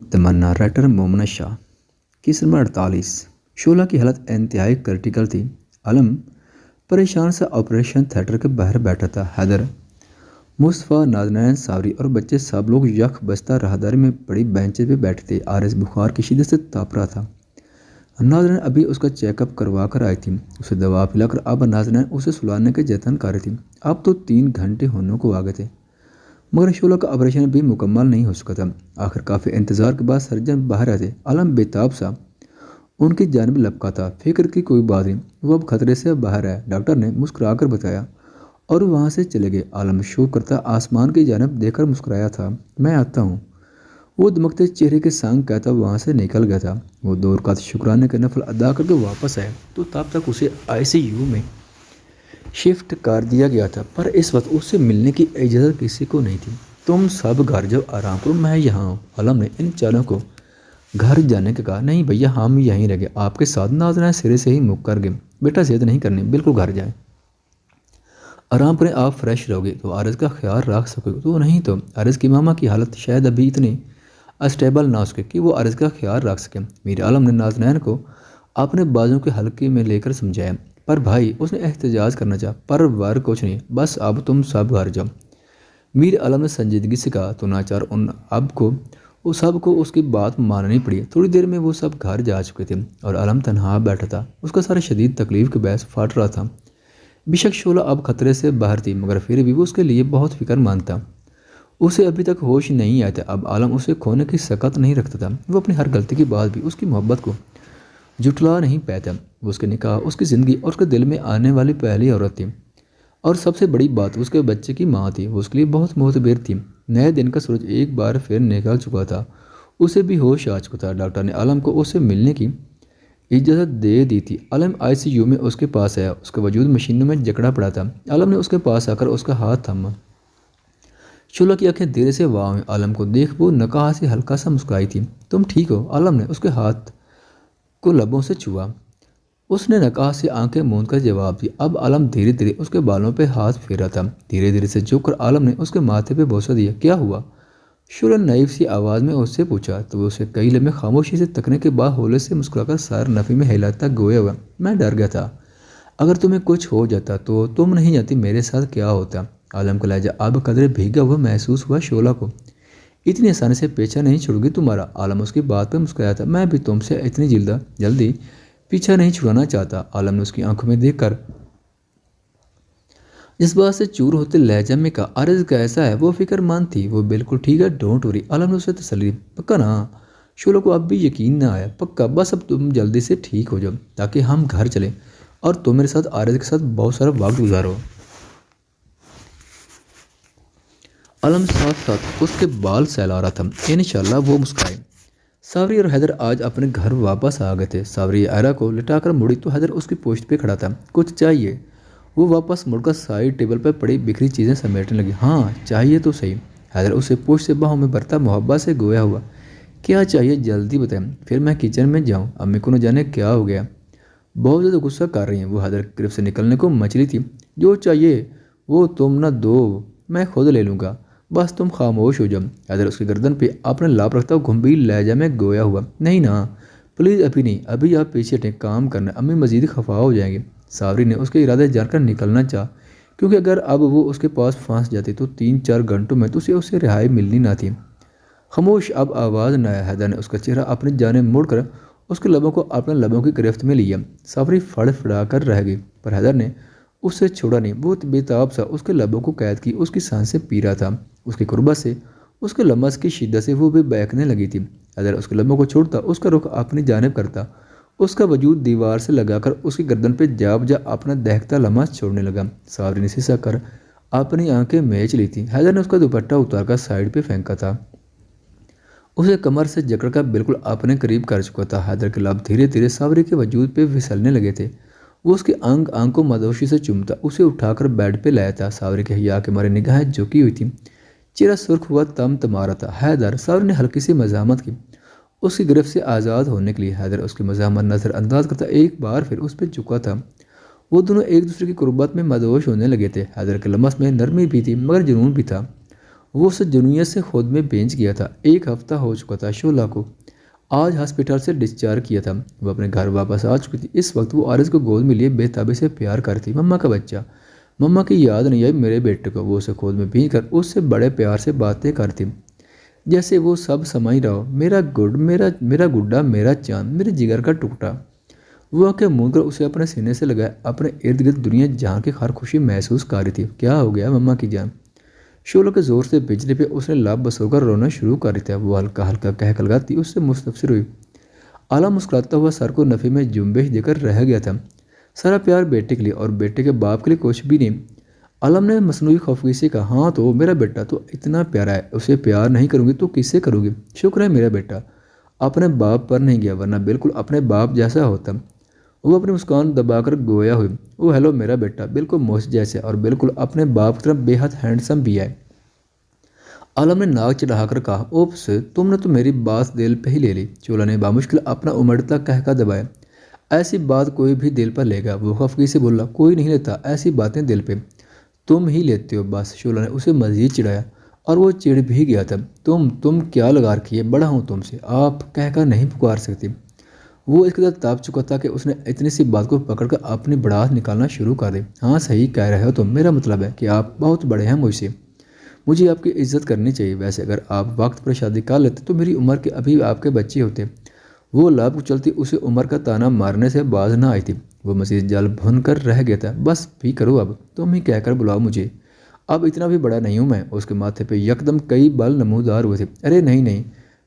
तमन्ना writer मोमना Shah की number 48। शोला की हालत इंतहाई क्रिटिकल थी। आलम परेशान सा ऑपरेशन थिएटर के बाहर बैठा था। हैदर, मुस्तफ़ा, नाज़नीन, सावरी और बच्चे सब लोग यख बस्ता राहदारी में पड़ी बेंचेस पे बैठे थे। आरस बुखार की शिद्दत से ताप रहा था। नाज़नीन अभी उसका चेकअप करवा कर आई थी। उसे दवा पिलाकर अब नाज़नीन उसे सुलाने के जतन कर रही थी। अब तो 3 घंटे होने को आ गए थे, मगर शोला का ऑपरेशन भी मुकम्मल नहीं हो सका था। आखिर काफ़ी इंतज़ार के बाद सर्जन बाहर आए थे। आलम बेताब सा उनकी जानिब लपका था। फिक्र की कोई बात नहीं, वो अब खतरे से बाहर है, डॉक्टर ने मुस्कुराकर बताया, और वहाँ से चले गए। आलम शोक करता आसमान की जानिब देखकर मुस्कुराया था। मैं आता हूँ, वो दमकते चेहरे के संग कहता वहाँ से निकल गया था। वो 2 रकात शुक्राने के नफल अदा करके वापस आया तो तब तक उसे ICU में शिफ्ट कर दिया गया था, पर इस वक्त उससे मिलने की इजाज़त किसी को नहीं थी। तुम सब घर जाओ, आराम करो, मैं यहाँ हूँ। आलम ने इन चारों को घर जाने का कहा। नहीं भैया, हम यहीं रह गए आपके साथ। नाज़नीन सिरे से ही मुँह कर गए। बेटा सेहत नहीं करनी, बिल्कुल घर जाए, आराम करें, आप फ्रेश रहोगे तो आरज़ का ख्याल रख सकोगे। तो नहीं तो आरज़ की मामा की हालत शायद अभी इतनी अस्टेबल ना हो सके कि वो आरज़ का ख्याल रख सकें। मीर आलम ने नाज़नीन को अपने बाजू के हल्के में लेकर समझाया। पर भाई, उसने एहतजाज करना चाहा, पर वर कुछ नहीं, बस अब तुम सब घर जाओ। मीर आलम ने संजीदगी से कहा तो नाचार उन अब को वो सब को उसकी बात माननी पड़ी। थोड़ी देर में वो सब घर जा चुके थे और आलम तनहा बैठा था। उसका सारा शदीद तकलीफ के बहस फट रहा था। बेशक शोला अब खतरे से बाहर थी, मगर फिर भी वो उसके लिए बहुत फिक्रमंद था। उसे अभी तक होश नहीं आया था। अब आलम उसे खोने की सकत नहीं रखता था। वो अपनी हर गलती के बाद भी उसकी मोहब्बत को जुटला नहीं पाया। वो उसके निकाह, उसकी ज़िंदगी और उसके दिल में आने वाली पहली औरत थी, और सबसे बड़ी बात उसके बच्चे की माँ थी। वो उसके लिए बहुत मोहतबर थी। नए दिन का सूरज एक बार फिर निकल चुका था। उसे भी होश आ चुका था। डॉक्टर ने आलम को उससे मिलने की इजाज़त दे दी थी। आलम ICU में उसके पास आया। उसका वजूद मशीनों में जकड़ा पड़ा था। आलम ने उसके पास आकर उसका हाथ थामा। शोला की आंखें देर से वाह हुई। आलम को देख वो नकाह से हल्का सा मुस्कुराई थी। तुम ठीक हो? आलम ने उसके हाथ को लबों से छुआ। उसने नकाह से आंखें मूंद कर जवाब दिया। अब आलम धीरे धीरे उसके बालों पे हाथ फेर रहा था। धीरे धीरे से झुककर आलम ने उसके माथे पे बोसा दिया। क्या हुआ? शोला नाइफ सी आवाज़ में उससे पूछा तो उसे कई लम्हे खामोशी से तकने के बाद होले से मुस्कुराकर सार नफ़ी में हिलाता गोया हुआ। मैं डर गया था, अगर तुम्हें कुछ हो जाता तो तुम नहीं जानती मेरे साथ क्या होता। आलम का लहजा अब कदरे भीगा हुआ महसूस हुआ शोला को। इतनी आसानी से पीछा नहीं छुड़गी तुम्हारा। आलम उसकी बात पर मुस्कुराया था। मैं भी तुमसे इतनी जल्दी पीछा नहीं छुड़ाना चाहता। आलम ने उसकी आंखों में देखकर इस बात से चूर होते लहजा में कहा, अर्ज कैसा है? वो फिक्रमंद थी। वो बिल्कुल ठीक है, डोंट वरी। आलम ने उसे तसल्ली दी। पक्का ना? शोला को अब भी यकीन ना आया। पक्का, बस अब तुम जल्दी से ठीक हो जाओ ताकि हम घर चलें और तुम मेरे साथ आरज के साथ बहुत सारा वक्त गुजारो। आलम साथ साथ उसके बाल सहला रहा था। इंशाल्लाह, वो मुस्कुराए। सावरी और हैदर आज अपने घर वापस आ गए थे। सावरी आयरा को लिटाकर मुड़ी तो हैदर उसकी पोस्ट पे खड़ा था। कुछ चाहिए? वो वापस मुड़कर साइड टेबल पर पड़ी बिखरी चीज़ें समेटने लगी। हाँ चाहिए तो सही। हैदर उसे पोस्ट से बाहों में भरता मोहब्बत से गोया हुआ। क्या चाहिए जल्दी बताएं, फिर मैं किचन में जाऊँ। अम्मी को न जाने क्या हो गया, बहुत ज़्यादा गुस्सा कर रही हैं। वो हैदर गिरफ्त से निकलने को मचली थी। जो चाहिए वो तुम ना दो, मैं खुद ले लूँगा, बस तुम खामोश हो जाओ। हैदर उसकी गर्दन पे अपने लाभ रखता हुआ गंभीर लहजा में गोया हुआ। नहीं ना, प्लीज़ अभी नहीं, अभी आप पीछे हटें, काम करना, अम्मी मज़ीद खफा हो जाएंगे। सावरी ने उसके इरादे जानकर निकलना चाहा, क्योंकि अगर अब वो उसके पास फंस जाती तो 3-4 घंटों में तो उसे रिहाई मिलनी ना थी। खामोश, अब आवाज़ न आया। हैदर ने उसका चेहरा अपनी जाने मोड़कर उसके लबों को अपने लबों की गिरफ्त में लिया। सावरी फड़फड़ा कर रह गई, पर हैदर ने उससे छोड़ा नहीं। वो बेताब सा उसके लबों को कैद की उसकी सांसें पी रहा था। उसकी कुर्बत से, उसके लमस की शिद्दत से वो भी बहकने लगी थी। हैदर उसके लबों को छोड़ता, उसका रुख अपनी जानिब करता, उसका वजूद दीवार से लगाकर उसकी गर्दन पे जा अपना दहकता लमस छोड़ने लगा। सावरी ने सिसक कर अपनी आंखें मेच ली थी। हैदर ने उसका दुपट्टा उतारकर साइड पे फेंका था। उसे कमर से जकड़कर बिल्कुल अपने करीब कर चुका था। हैदर के लब धीरे धीरे सावरी के वजूद पे फिसलने लगे थे। वो उसके अंग अंग को मदोशी से चूमता, उसे उठाकर बेड पे लाया था। सावरी के हिया के मारे निगाहें झुकी हुई थी, चेहरा सुर्ख हुआ तम तमा रहा था। हैदर, सावरी ने हल्की सी मजामत की उसकी गिरफ्त से आज़ाद होने के लिए। हैदर उसकी मजामत नज़रअंदाज करता एक बार फिर उस पर झुका था। वो दोनों एक दूसरे की कुर्बत में मदोश होने लगे थे। हैदर के लमस में नरमी भी थी, मगर जुनून भी था। وہ اسے جنویت سے خود میں بھیج گیا تھا۔ 1 ہفتہ ہو چکا تھا شعلہ کو آج ہاسپٹل سے ڈسچارج کیا تھا۔ وہ اپنے گھر واپس آ چکی تھی۔ اس وقت وہ عارض کو گود میں لیے بے تابی سے پیار کرتی۔ مما کا بچہ، مما کی یاد نہیں آئی میرے بیٹے کو۔ وہ اسے خود میں بھیج کر اس سے بڑے پیار سے باتیں کرتی جیسے وہ سب سمجھ رہا ہو۔ میرا گڈا، میرا چاند، میرے جگر کا ٹکڑا۔ وہ آنکھیں موند کر اسے اپنے سینے سے لگائے اپنے ارد گرد دنیا جہاں کی ہر خوشی محسوس کر رہی تھی۔ کیا ہو گیا مما کی جان؟ شعلہ کے زور سے بجلی پہ اس نے لب بس ہو کر رونا شروع کر دیا تھا۔ وہ ہلکا ہلکا کہہ لگاتی اس سے مستفسر ہوئی۔ عالم مسکراتا ہوا سر کو نفی میں جنبش دے کر رہ گیا تھا۔ سارا پیار بیٹے کے لیے اور بیٹے کے باپ کے لیے کچھ بھی نہیں۔ عالم نے مصنوعی خفگی سے کہا، ہاں تو میرا بیٹا تو اتنا پیارا ہے، اسے پیار نہیں کروں گی تو کس سے کروں گی؟ شکر ہے میرا بیٹا اپنے باپ پر نہیں گیا، ورنہ بالکل اپنے باپ جیسا ہوتا۔ وہ اپنی مسکان دبا کر گویا ہوئی۔ او ہیلو میرا بیٹا بالکل موس جیسے اور بالکل اپنے باپ کی طرح بے حد ہینڈسم بھی ہے۔ عالم نے ناک چڑھا کر کہا، اوپس تم نے تو میری بات دل پہ ہی لے لی۔ شعلہ نے بامشکل اپنا امڑتا کہکا دبایا۔ ایسی بات کوئی بھی دل پر لے گا؟ وہ خفگی سے بولا، کوئی نہیں لیتا ایسی باتیں دل پہ، تم ہی لیتے ہو بس۔ شعلہ نے اسے مزید چڑھایا اور وہ چڑ بھی گیا تھا۔ تم کیا لگا رکھی ہے؟ بڑا ہوں تم سے، آپ کہہ کر نہیں پکار سکتی۔ وہ اس قدر تاپ چکا تھا کہ اس نے اتنی سی بات کو پکڑ کر اپنی بڑاس نکالنا شروع کر دی۔ ہاں صحیح کہہ رہے ہو تم، میرا مطلب ہے کہ آپ بہت بڑے ہیں مجھ سے، مجھے آپ کی عزت کرنی چاہیے۔ ویسے اگر آپ وقت پر شادی کر لیتے تو میری عمر کے ابھی آپ کے بچے ہوتے۔ وہ لاب کو چلتی اسے عمر کا تانا مارنے سے باز نہ آئی تھی۔ وہ مزید جل بھن کر رہ گیا تھا۔ بس بھی کرو اب، تم ہی کہہ کر بلاؤ مجھے، اب اتنا بھی بڑا نہیں ہوں میں۔ اس کے ماتھے پہ یکدم کئی بال نمودار ہوئے تھے۔ ارے نہیں،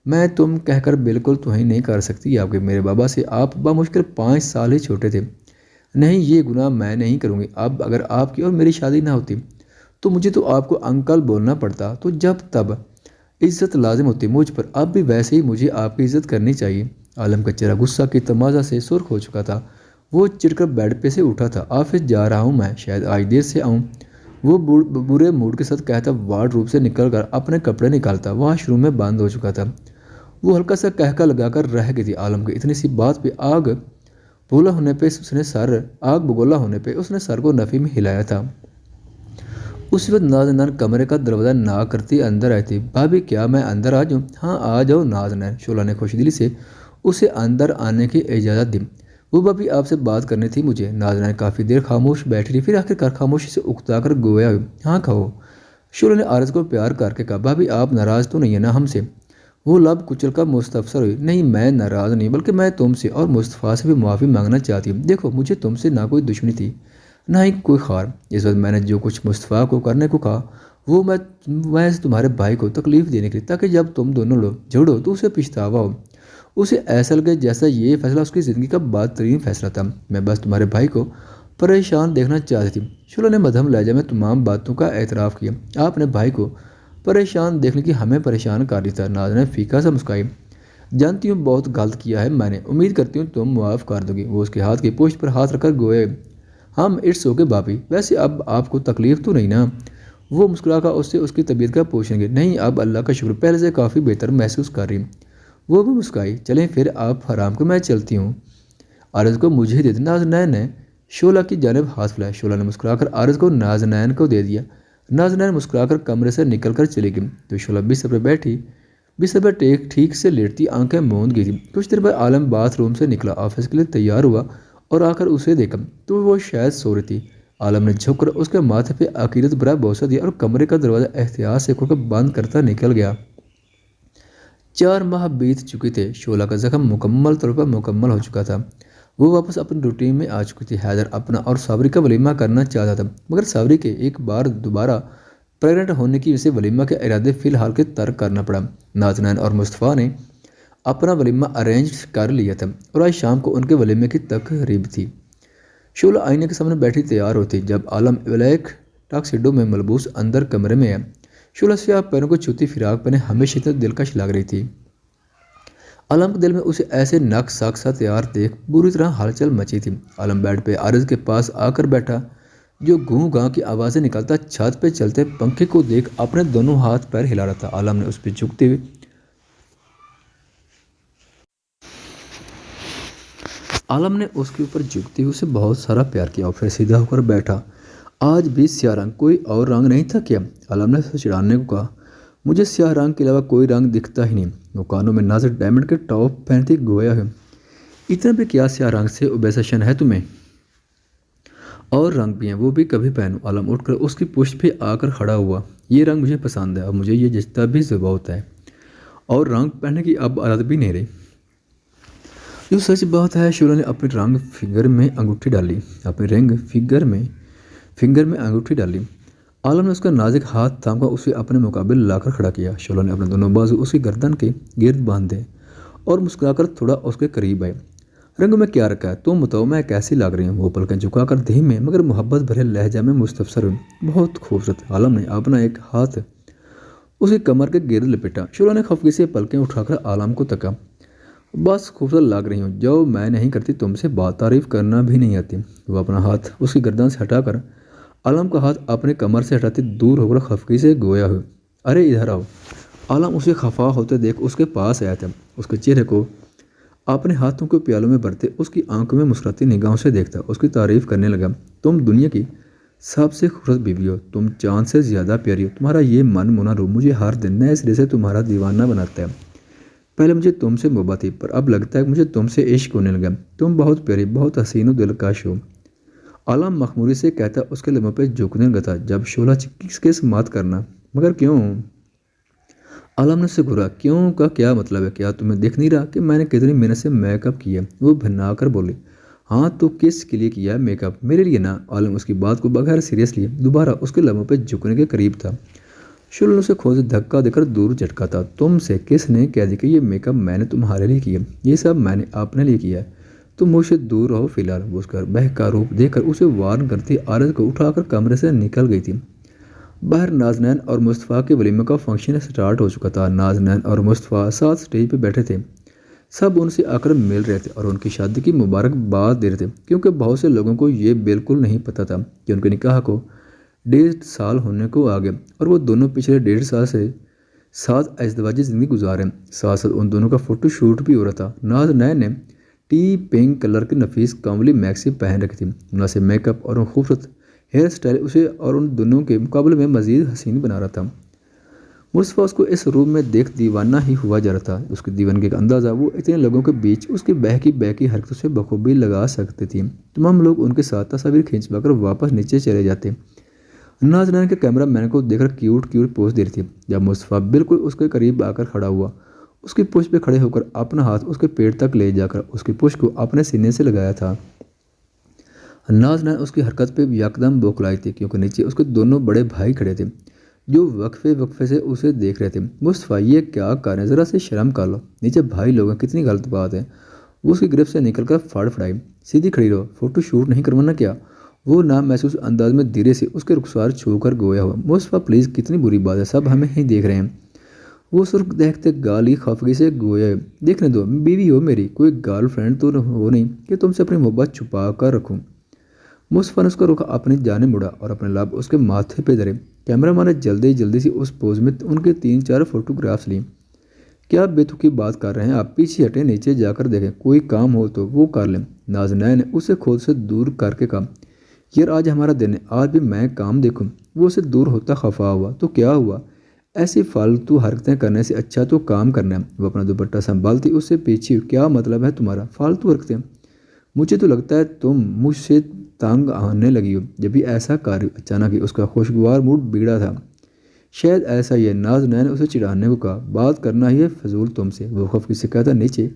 میں تم کہہ کر بالکل توہین نہیں کر سکتی آپ کے، میرے بابا سے آپ بمشکل 5 سال ہی چھوٹے تھے۔ نہیں، یہ گناہ میں نہیں کروں گی۔ اب اگر آپ کی اور میری شادی نہ ہوتی تو مجھے تو آپ کو انکل بولنا پڑتا، تو جب تب عزت لازم ہوتی مجھ پر، اب بھی ویسے ہی مجھے آپ کی عزت کرنی چاہیے۔ عالم کا چہرہ غصہ کی تمازا سے سرخ ہو چکا تھا۔ وہ چڑھ کر بیڈ پہ سے اٹھا تھا۔ آفس جا رہا ہوں میں، شاید آج دیر سے آؤں، وہ برے موڈ کے ساتھ کہتا وارڈ روب سے نکل کر اپنے کپڑے نکالتا۔ واش روم میں بند ہو چکا تھا۔ وہ ہلکا سا کہکا لگا کر رہ گئی تھی۔ عالم کی اتنی سی بات پہ آگ بگولا ہونے پہ اس نے سر کو نفی میں ہلایا تھا۔ اس وقت نازنین کمرے کا دروازہ ناک کرتی اندر آئی تھی۔ بھابھی کیا میں اندر آ جاؤں؟ ہاں آ جاؤ نازنین، شعلہ نے خوش دلی سے اسے اندر آنے کی اجازت دی۔ وہ بھابھی آپ سے بات کرنی تھی مجھے۔ نازنین کافی دیر خاموش بیٹھی رہی، پھر آخر کار خاموشی سے اکتا کر گویا ہوئی۔ ہاں کہو، شعلہ نے عارض کو پیار کر کے کہا۔ بھابھی آپ ناراض تو نہیں ہے نا ہم سے؟ وہ لب کچل کر مستفسر ہوئی۔ نہیں میں ناراض نہیں، بلکہ میں تم سے اور مصطفیٰ سے بھی معافی مانگنا چاہتی ہوں۔ دیکھو مجھے تم سے نہ کوئی دشمنی تھی نہ ہی کوئی خار۔ اس وقت میں نے جو کچھ مصطفیٰ کو کرنے کو کہا وہ میں تمہارے بھائی کو تکلیف دینے کے لیے، تاکہ جب تم دونوں لوگ جھگڑو تو اسے پچھتاوا ہو، اسے ایسا لگے جیسا یہ فیصلہ اس کی زندگی کا بدترین فیصلہ تھا۔ میں بس تمہارے بھائی کو پریشان دیکھنا چاہتی تھی۔ شعلہ نے مدھم لہجے میں تمام باتوں کا اعتراف کیا۔ آپ نے بھائی کو پریشان دیکھنے کی ہمیں پریشان کر دیا تھا۔ نازنین پھیکا سا مسکرائی۔ جانتی ہوں بہت غلط کیا ہے میں نے، امید کرتی ہوں تم معاف کر دو گی۔ وہ اس کے ہاتھ کی پشت پر ہاتھ رکھ کر گوئے، ہم اٹس اوکے بھابھی، ویسے اب آپ کو تکلیف تو نہیں نا؟ وہ مسکرا کر اس سے اس کی طبیعت کا پوچھیں گے۔ نہیں اب اللہ کا شکر، پہلے سے کافی بہتر محسوس کر رہی ہوں۔ وہ بھی مسکرائی۔ چلیں پھر آپ حرام کو، میں چلتی ہوں، عارض کو مجھے دے دیں۔ نازنین نے شعلہ کی جانب ہاتھ پھیلایا۔ شعلہ نے مسکرا کر عارض کو نازنین کو دے دیا۔ نازنین مسکرا کر کمرے سے نکل کر چلی گئی تو شعلہ بستر پر ٹھیک سے لیٹتی آنکھیں موند گئی تھی۔ کچھ دیر بعد عالم باتھ روم سے نکلا، آفس کے لیے تیار ہوا اور آ کر اسے دیکھا تو وہ شاید سو رہی تھی۔ عالم نے جھک کر اس کے ماتھے پہ عقیدت برا بوسہ دیا اور کمرے کا دروازہ احتیاط سے کھول کر بند کرتا نکل گیا۔ 4 ماہ بیت چکے تھے۔ شعلہ کا زخم مکمل طور پر مکمل ہو چکا تھا۔ وہ واپس اپنی روٹین میں آ چکی تھی۔ حیدر اپنا اور صابری کا ولیمہ کرنا چاہتا تھا، مگر صابری کے ایک بار دوبارہ پریگننٹ ہونے کی وجہ سے ولیمہ کے ارادے فی الحال کے ترک کرنا پڑا۔ نازنین اور مصطفیٰ نے اپنا ولیمہ ارینج کر لیا تھا اور آج شام کو ان کے ولیمے کی تقریب تھی۔ شعلہ آئینے کے سامنے بیٹھی تیار ہوتی جب عالم بلیک ٹاکسیڈو میں ملبوس اندر کمرے میں آیا۔ شعلہ سیاہ پیروں کو چھوتی فراق پہنے ہمیشہ اتنا دلکش لگ رہی تھی۔ عالم کے دل میں اسے ایسے نق ساک سا تیار دیکھ بری طرح ہلچل مچی تھی۔ عالم بیڈ پہ عارض کے پاس آ کر بیٹھا جو گوں گاں کی آوازیں نکالتا چھت پہ چلتے پنکھے کو دیکھ اپنے دونوں ہاتھ پیر ہلا رہا تھا۔ عالم نے اس پہ جھکتے ہوئے اسے بہت سارا پیار کیا اور پھر سیدھا ہو کر بیٹھا۔ آج بھی سیاہ رنگ، کوئی اور رنگ نہیں تھا کیا؟ عالم نے اسے چڑھانے کو کہا۔ मुझे स्याह रंग के अलावा कोई रंग दिखता ही नहीं। वो कानों में नाजुक डायमंड के टॉप पहनती गोया है, इतना भी क्या स्याह रंग से ओबेसेशन है तुम्हें? और रंग भी हैं, वो भी कभी पहनूं। आलम उठकर उसकी पुष्ट पे आकर खड़ा हुआ। ये रंग मुझे पसंद है और मुझे ये जचता भी ज़ुबा होता है, और रंग पहनने की अब आदत भी नहीं रही। जो सच बात है, शोला ने अपने रंग फिंगर में अंगूठी डाली, अपने रिंग फिंगर में अंगूठी डाली। आलम ने उसका नाजुक हाथ थामकर उसे अपने मुकाबले लाकर खड़ा किया। शोला ने अपने दोनों बाजू उसकी गर्दन के गिर्द बांधे और मुस्कुराकर थोड़ा उसके करीब आए। रंग में क्या रखा है, तुम बताओ, मैं कैसी लग रही हूँ? वो पलकें झुकाकर धीमे मगर मोहब्बत भरे लहजा में मुस्तफसर हुई। बहुत खूबसूरत। आलम ने अपना एक हाथ उसकी कमर के गिर्द लपेटा। शोला ने खफगी से पलकें उठाकर आलम को तका। बस खूबसूरत लग रही हूँ, जो मैं नहीं करती तुमसे बात, तारीफ करना भी नहीं आती। वो अपना हाथ उसकी गर्दन से हटाकर आलम का हाथ अपने कमर से हटाते दूर होकर खफगी से गोया हुई। अरे इधर आओ। आलम उसे खफा होते देख उसके पास आया था। उसके चेहरे को अपने हाथों के प्यालों में भरते उसकी आंखों में मुस्कुराती निगाहों से देखता उसकी तारीफ करने लगा। तुम दुनिया की सबसे खूबसूरत बीवी हो, तुम चांद से ज़्यादा प्यारी हो। तुम्हारा ये मन मुना रूप मुझे हर दिन नए सिरे से तुम्हारा दीवाना बनाता है। पहले मुझे तुमसे मोहब्बत थी, पर अब लगता है मुझे तुमसे इश्क होने लगा। तुम बहुत प्यारी, बहुत हसीन और दिलकश हो। आलम मखमूरी से कहता उसके लबों पर झुकने लगा था। जब शोला किसके समात करना, मगर क्यों? आलम ने उससे घूरा। क्यों का क्या मतलब है? क्या तुम्हें दिख नहीं रहा कि मैंने कितनी मेहनत से मेकअप किया? वो भन्ना कर बोली। हाँ तो किस के लिए किया है मेकअप? मेरे लिए ना। आलम उसकी बात को बगैर सीरियस लिए दोबारा उसके लबों पर झुकने के करीब था। शोला ने उसे खोज धक्का देकर दूर झटका था। तुमसे किसने कह दी कि ये मेकअप मैंने तुम्हारे लिए किया? ये सब मैंने अपने लिए किया है। तुम मुझसे दूर रहो फिलहाल। वो उसका बहका रूप देखकर उसे वार्न करती आरज को उठाकर कमरे से निकल गई थी। बाहर नाज़नैन और मुस्तफ़ा के वलीमे का फंक्शन स्टार्ट हो चुका था। नाज़नैन और मुस्तफ़ा साथ स्टेज पर बैठे थे। सब उनसे आकर मिल रहे थे और उनकी शादी की मुबारकबाद दे रहे थे, क्योंकि बहुत से लोगों को ये बिल्कुल नहीं पता था कि उनके निकाह को 1.5 साल होने को आ गया और वो दोनों पिछले 1.5 साल से साथ अज़दवाजी ज़िंदगी गुजार रहे। साथ साथ उन दोनों का फ़ोटो शूट भी हो रहा था। नाज़नैन ने टी पिंक कलर की नफीस कांवली मैक्सी पहन रखी थी। मुनासिब मेकअप और खूबसूरत हेयर स्टाइल उसे और उन दोनों के मुकाबले में मज़ीद हसीन बना रहा था। मुस्तफ़ा उसको इस रूप में देख दीवाना ही हुआ जा रहा था। उसकी दीवानगी का अंदाज़ा वो इतने लोगों के बीच उसकी बहकी हरकतों से बखूबी लगा सकती थी। तमाम लोग उनके साथ तस्वीर खींचवाकर वापस नीचे चले जाते। नाज़नैन के कैमरा मैन को देखकर क्यूट पोज दे रही थी। जब मुस्तफ़ा बिल्कुल उसके करीब आकर खड़ा हुआ, उसकी पुश पे खड़े होकर अपना हाथ उसके पेट तक ले जाकर उसकी पुश को अपने सीने से लगाया था। नाज़नैन उसकी हरकत पे यकदम बौखलाई थी, क्योंकि नीचे उसके दोनों बड़े भाई खड़े थे जो वक्फे से उसे देख रहे थे। मुस्तफ़ा ये क्या कर रहे हैं, ज़रा से शर्म कर लो। नीचे भाई लोग, कितनी गलत बात है। वो उसकी गिरफ्त से निकलकर फड़फड़ाई। सीधी खड़ी रहो, फ़ोटो शूट नहीं करवाना क्या? वो ना महसूस अंदाज में धीरे से उसके रुखसार छू कर गोया हुआ। मुस्तफ़ा प्लीज़, कितनी बुरी बात है, सब हमें ही देख रहे हैं। वो सुर्ख देखते गाली खफगी से गोया। देखने दो, बीवी हो मेरी, कोई गर्ल फ्रेंड तो हो नहीं कि तुमसे अपनी मोहब्बत छुपा कर रखूँ। मुस्तफ़ा ने उसका रुख अपनी जाने मुड़ा और अपने लब उसके माथे पे धरे। कैमरा मैन ने जल्दी सी उस पोज में उनके 3-4 फोटोग्राफ्स ली। क्या बेतुकी बात कर रहे हैं आप? पीछे हटे, नीचे जाकर देखें, कोई काम हो तो वो कर लें। नाज़नैन ने उसे खुद से दूर करके कहा। यार आज हमारा दिन है, आज भी मैं काम देखूं। वो उसे दूर होता खफा हुआ। तो क्या हुआ, ऐसी फालतू हरकतें करने से अच्छा तो काम करना है। वो अपना दुपट्टा संभालती उससे पीछे। क्या मतलब है तुम्हारा, फालतू हरकतें? मुझे तो लगता है तुम मुझसे तंग आने लगी हो। जब भी ऐसा कार्य अचानक ही उसका खुशगवार मूड बिगड़ा था। शायद ऐसा ही है। नाज़नैन ने उसे चिढ़ाने को कहा। बात करना ही है फजूल तुमसे। वो खफगी से कहता नीचे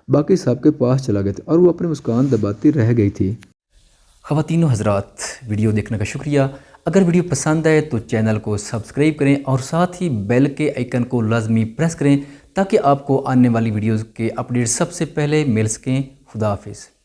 बाकी सबके पास चला गया था और वो अपनी मुस्कान दबाती रह गई थी। ख़वातीनो हज़रात, वीडियो देखने का शुक्रिया। अगर वीडियो पसंद आए तो चैनल को सब्सक्राइब करें और साथ ही बेल के आइकन को लाजमी प्रेस करें ताकि आपको आने वाली वीडियोज़ के अपडेट सबसे पहले मिल सकें। खुदा हाफिज़।